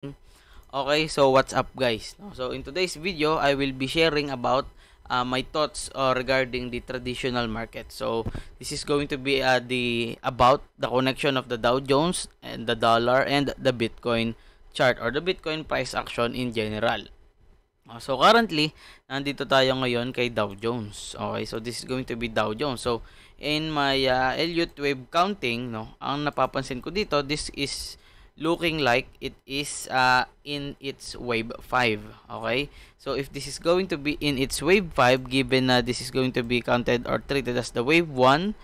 Okay, so what's up guys? So in today's video, I will be sharing about my thoughts regarding the traditional market. So this is going to be about the connection of the Dow Jones and the dollar and the Bitcoin chart or the Bitcoin price action in general. So currently, nandito tayo ngayon kay Dow Jones. Okay, so this is going to be Dow Jones. So in my Elliott wave counting, no, ang napapansin ko dito, this is looking like it is in its wave 5. Okay? So if this is going to be in its wave 5, given na this is going to be counted or treated as the wave 1,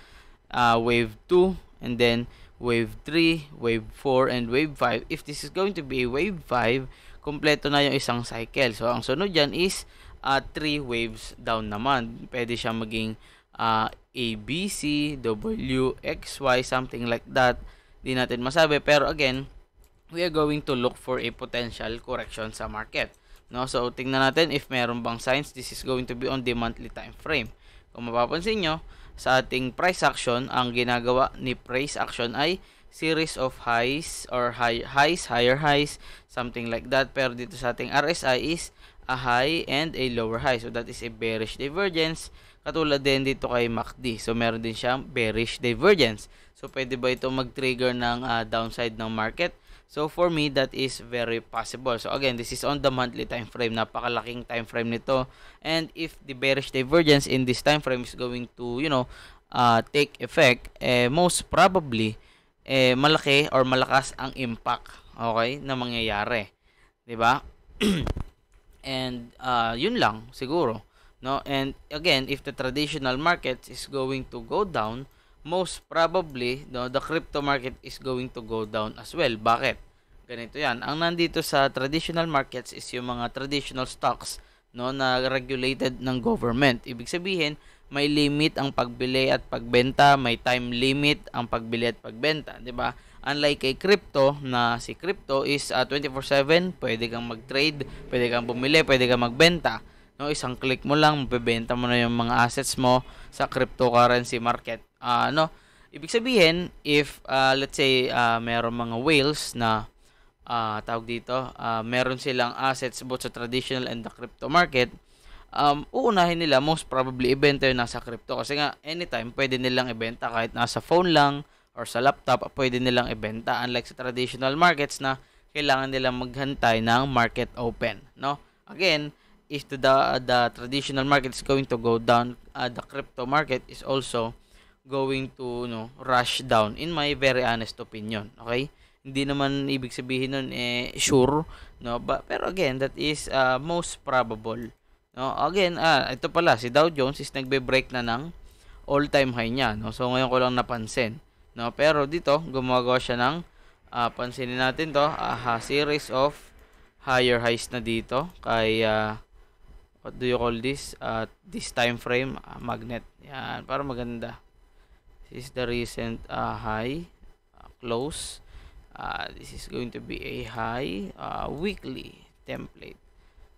wave 2, and then wave 3, wave 4, and wave 5. If this is going to be wave 5, kompleto na yung isang cycle. So, ang sunod dyan is 3 waves down naman. Pwede siya maging A, B, C, W, X, Y, something like that. Di natin masabi. Pero again, we are going to look for a potential correction sa market. No? So, tingnan natin if meron bang signs. This is going to be on the monthly time frame. Kung mapapansin nyo, sa ating price action, ang ginagawa ni price action ay series of highs or highs, higher highs, something like that. Pero dito sa ating RSI is a high and a lower high. So that is a bearish divergence. Katulad din dito kay MACD. So meron din siyang bearish divergence. So pwede ba ito mag-trigger ng downside ng market? So for me, that is very possible. So again, this is on the monthly time frame. Napakalaking time frame nito. And if the bearish divergence in this time frame is going to, take effect, most probably, malaki or malakas ang impact, okay, na mangyayari. 'Di ba? And yun lang siguro, no? And again, if the traditional market is going to go down, most probably, no, the crypto market is going to go down as well. Bakit? Ganito 'yan. Ang nandito sa traditional markets is yung mga traditional stocks, no, na regulated ng government. Ibig sabihin, may limit ang pagbili at pagbenta, may time limit ang pagbili at pagbenta, 'di ba? Unlike kay crypto, na si crypto is 24/7, pwede kang mag-trade, pwede kang bumili, pwede kang magbenta. No, isang click mo lang, mabebenta mo na yung mga assets mo sa cryptocurrency market. No, ibig sabihin, if let's say merong mga whales na tawag dito, meron silang assets both sa traditional and the crypto market, uunahin nila most probably ibenta yung nasa crypto kasi nga anytime pwede nilang ibenta kahit nasa phone lang or sa laptop, pwede nilang ibenta, unlike sa traditional markets na kailangan nilang maghantay ng market open, no? Again, if the traditional market is going to go down, the crypto market is also going to, rush down, in my very honest opinion. Okay, hindi naman ibig sabihin nun sure, no, pero again, that is most probable, no? Again, ito pala si Dow Jones is nagbe-break na ng all-time high niya, no? So ngayon ko lang napansin, no? Pero dito gumagawa siya ng pansinin natin to, series of higher highs na dito kay what do you call this, this time frame, magnet. Yan, para maganda. This is the recent high, close. This is going to be a high weekly template.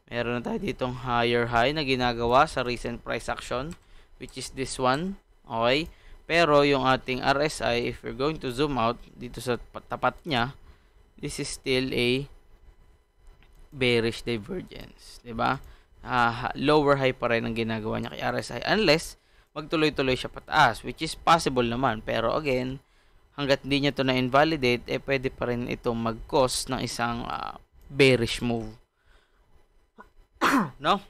Meron na tayo ditong higher high na ginagawa sa recent price action, which is this one. Okay? Pero yung ating RSI, if we're going to zoom out dito sa tapat niya, this is still a bearish divergence, 'di ba? Lower high pa rin ang ginagawa niya kay RSI unless magtuloy-tuloy siya pataas, which is possible naman. Pero again, hangga't hindi niya to na invalidate, pwede pa rin itong mag-cause ng isang bearish move. No?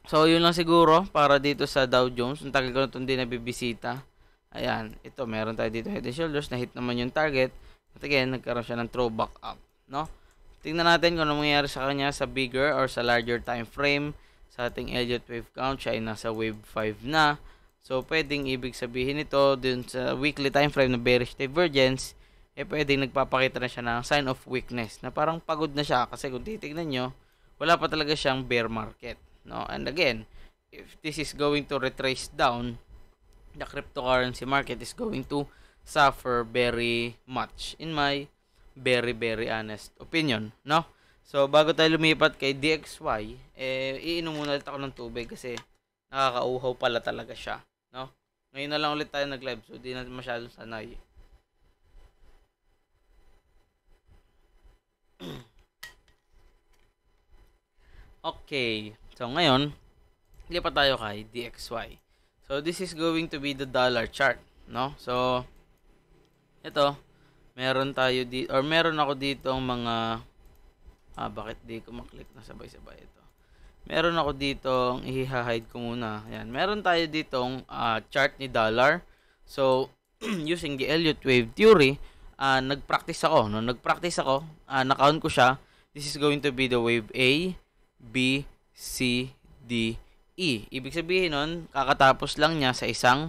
So, yun lang siguro para dito sa Dow Jones. Ang tagal ko na itong di nabibisita. Ayan, ito, meron tayo dito head and shoulders. Na-hit naman yung target. At again, nagkaroon siya ng throwback up. No? Tingnan natin kung ano mangyayari sa kanya sa bigger or sa larger time frame. Sa ating Elliott wave count, siya ay nasa wave 5 na. So, pwedeng ibig sabihin ito dun sa weekly time frame na bearish divergence, pwedeng nagpapakita na siya ng sign of weakness. Na parang pagod na siya kasi kung titignan nyo, wala pa talaga siyang bear market. No? And again, if this is going to retrace down, the cryptocurrency market is going to suffer very much in my very very honest opinion, no? So bago tayo lumipat kay DXY, iinom muna ulit ako ng tubig kasi nakakauhaw pala talaga siya, no? Ngayon na lang ulit tayo nag-live, so di na masyadong sanay. Okay. So ngayon, lipat tayo kay DXY. So this is going to be the dollar chart, no? So ito, meron ako dito ang mga bakit di ko maklik na sabay-sabay ito. Meron ako dito, i-hide ko muna. Ayan, meron tayo ditong chart ni dollar. So using the Elliott wave theory, nag-practice ako, no? Na-count ko siya. This is going to be the wave A, B, C, D, E. Ibig sabihin nun, kakatapos lang niya sa isang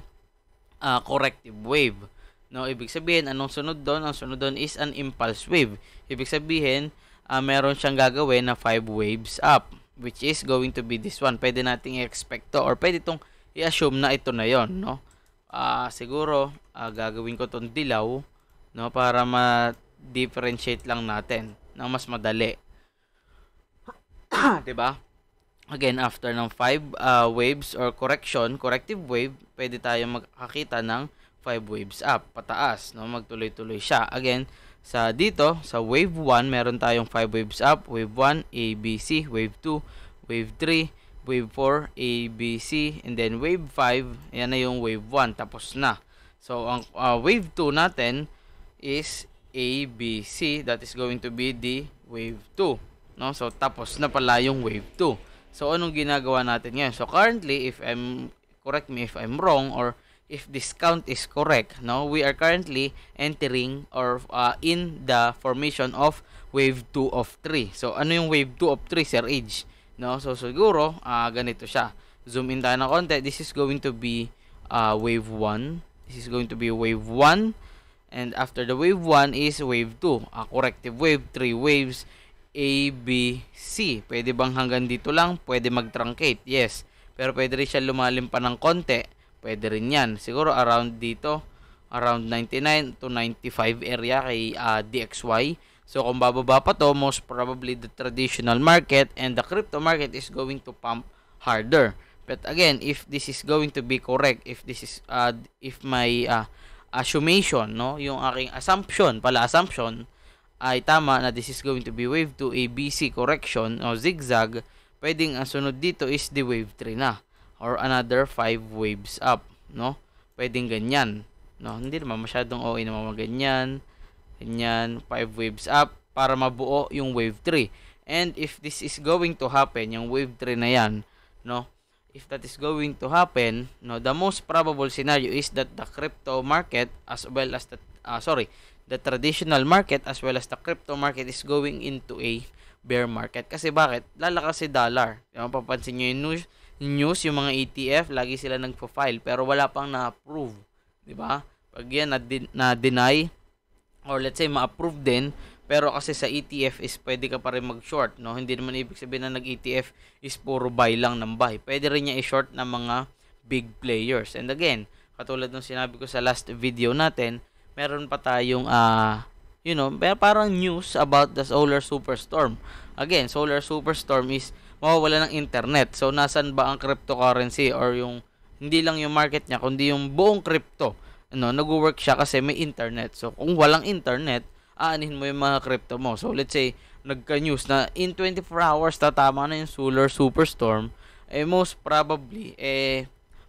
corrective wave. No, ibig sabihin, anong sunod doon? Ang sunod doon is an impulse wave. Ibig sabihin, meron siyang gagawin na 5 waves up, which is going to be this one. Pwede nating i-expect to, or pwede itong i-assume na ito na yon, no? Siguro, gagawin ko itong dilaw, no, para ma-differentiate lang natin ng mas madali. 'Di ba? Again, after ng 5 waves or corrective wave, pwede tayo makakita ng 5 waves up, pataas, no? Magtuloy-tuloy siya. Again, sa wave 1, meron tayong 5 waves up. Wave 1, A, B, C. Wave 2, wave 3, wave 4, A, B, C. And then wave 5, yan na yung wave 1. Tapos na. So, ang wave 2 natin is A, B, C. That is going to be the wave 2. No? So, tapos na pala yung wave 2. So, anong ginagawa natin ngayon? So, currently, correct me if I'm wrong, or if this count is correct, no, we are currently entering or in the formation of wave 2 of 3. So, ano yung wave 2 of 3, Sir Age? No? So, siguro, ganito siya. Zoom in tayo ng konti. This is going to be wave 1. This is going to be wave 1. And after the wave 1 is wave 2. Corrective wave, 3 waves. A, B, C. Pwede bang hanggang dito lang? Pwede mag-truncate, yes. Pero pwede rin siya lumalim pa ng konti. Pwede rin yan. Siguro around dito, around 99 to 95 area kay DXY. So kung bababa pa to, most probably the traditional market and the crypto market is going to pump harder. But again, if this is going to be correct, if my assumption, no, yung aking assumption ay tama na this is going to be wave 2 ABC correction o zigzag, pwedeng ang sunod dito is the wave 3 na or another 5 waves up, no? Pwedeng ganyan, no? Hindi naman masyadong OA naman ganyan, 5 waves up para mabuo yung wave 3. And if this is going to happen, yung wave 3 na yan, no? If that is going to happen, no, the most probable scenario is that the crypto market as well as the traditional market as well as the crypto market is going into a bear market. Kasi bakit? Lalakas si dollar. Papansin nyo yung news, yung mga ETF, lagi sila nagpo-file pero wala pang na-approve. Diba? Pag yan na-deny or let's say ma-approve din, pero kasi sa ETF is pwede ka pa rin mag-short. No? Hindi naman ibig sabihin na nag-ETF is puro buy lang ng buy. Pwede rin niya i-short ng mga big players. And again, katulad ng sinabi ko sa last video natin, meron pa tayong parang news about the solar superstorm. Again, solar superstorm is mawawala ng internet. So nasan ba ang cryptocurrency or yung hindi lang yung market niya kundi yung buong crypto. Nag-work siya kasi may internet. So kung walang internet, aanihin mo yung mga crypto mo. So let's say nagka-news na in 24 hours tatama na yung solar superstorm, most probably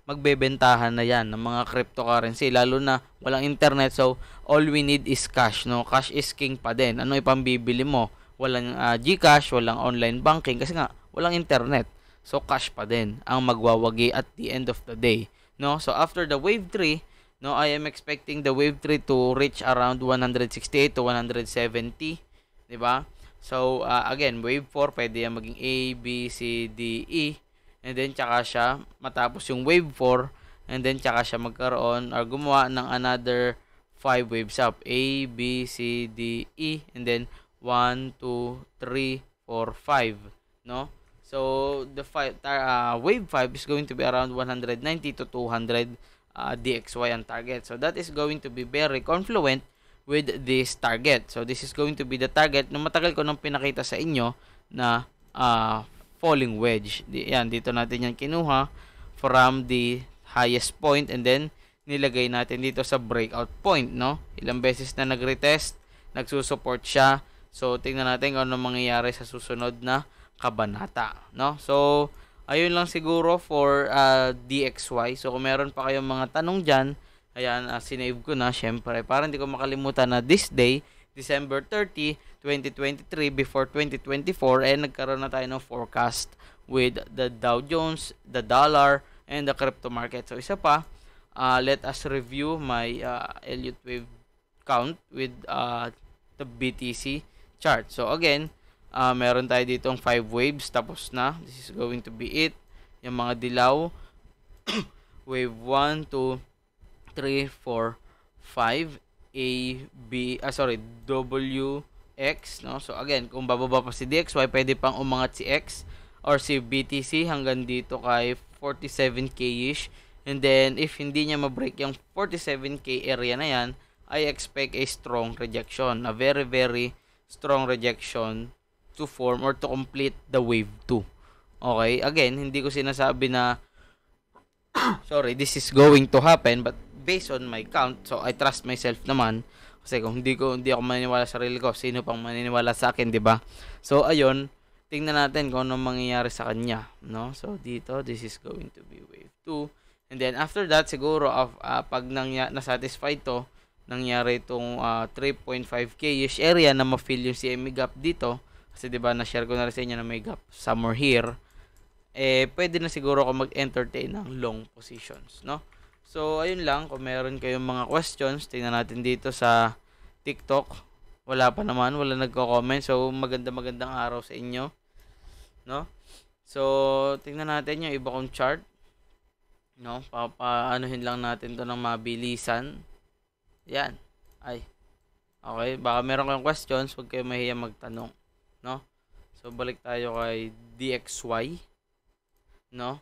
magbebentahan na yan ng mga cryptocurrency lalo na walang internet. So all we need is cash, no? Cash is king pa din. Ano ipambibili mo? Walang GCash, walang online banking kasi nga walang internet. So cash pa din ang magwawagi at the end of the day, no? So after the wave 3, no, I am expecting the wave 3 to reach around 168 to 170, di ba? So again, wave 4 pwede yan maging A, B, C, D, E. And then, tsaka siya matapos yung wave 4. And then, tsaka siya magkaroon or gumawa ng another 5 waves up. A, B, C, D, E. And then, 1, 2, 3, 4, 5. No? So, the wave 5 is going to be around 190 to 200 DXY ang target. So, that is going to be very confluent with this target. So, this is going to be the target na matagal ko nang pinakita sa inyo na falling wedge. Yan, dito natin yan kinuha from the highest point and then nilagay natin dito sa breakout point, no? Ilang beses na nagretest, nagsusupport siya. So, tingnan natin kung ano mangyayari sa susunod na kabanata, no? So, ayun lang siguro for DXY. So, kung meron pa kayong mga tanong dyan, ayan, sinave ko na, syempre, para hindi ko makalimutan na this day, December 30, 2023, before 2024, nagkaroon na tayo ng forecast with the Dow Jones, the dollar, and the crypto market. So, isa pa, let us review my Elliott Wave count with the BTC chart. So, again, meron tayo ditong 5 waves, tapos na. This is going to be it. Yung mga dilaw, wave 1, 2, 3, 4, 5, A, B, W, X, no? So, again, kung bababa pa si DXY, pwede pang umangat si X or si BTC hanggang dito kay 47K-ish. And then, if hindi niya ma-break yung 47K area na yan, I expect a strong rejection. A very, very strong rejection to form or to complete the wave 2. Okay? Again, hindi ko sinasabi na this is going to happen, but based on my count, so I trust myself naman. Kasi kung hindi ako maniniwala sa sarili ko, sino pang maniniwala sa akin, 'di ba? So ayun, tingnan natin kung ano mangyayari sa kanya, no? So dito, this is going to be wave 2. And then after that, siguro pag na-satisfy to, nangyari itong 3.5k-ish area na ma-fill yung CME gap dito. Kasi 'di ba na-share ko na rin sa inyo na may gap somewhere here. Pwede na siguro ako mag-entertain ng long positions, no? So, ayun lang. Kung meron kayong mga questions, tingnan natin dito sa TikTok. Wala pa naman. Wala nagko-comment. So, magandang araw sa inyo. No? So, tingnan natin yung iba kong chart. No? Papaanohin lang natin to ng mabilisan. Yan. Ay. Okay. Baka meron kayong questions. Huwag kayo mahiya magtanong. No? So, balik tayo kay DXY. No?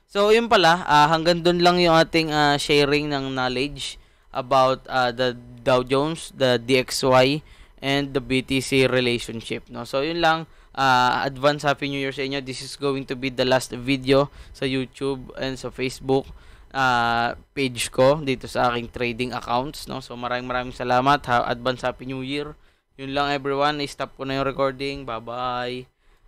So, yun pala, hanggang dun lang yung ating sharing ng knowledge about the Dow Jones, the DXY, and the BTC relationship. No? So, yun lang. Advance Happy New Year sa inyo. This is going to be the last video sa YouTube and sa Facebook page ko dito sa aking trading accounts. No? So, maraming salamat. Advance Happy New Year. Yun lang everyone. I-stop ko na yung recording. Bye-bye.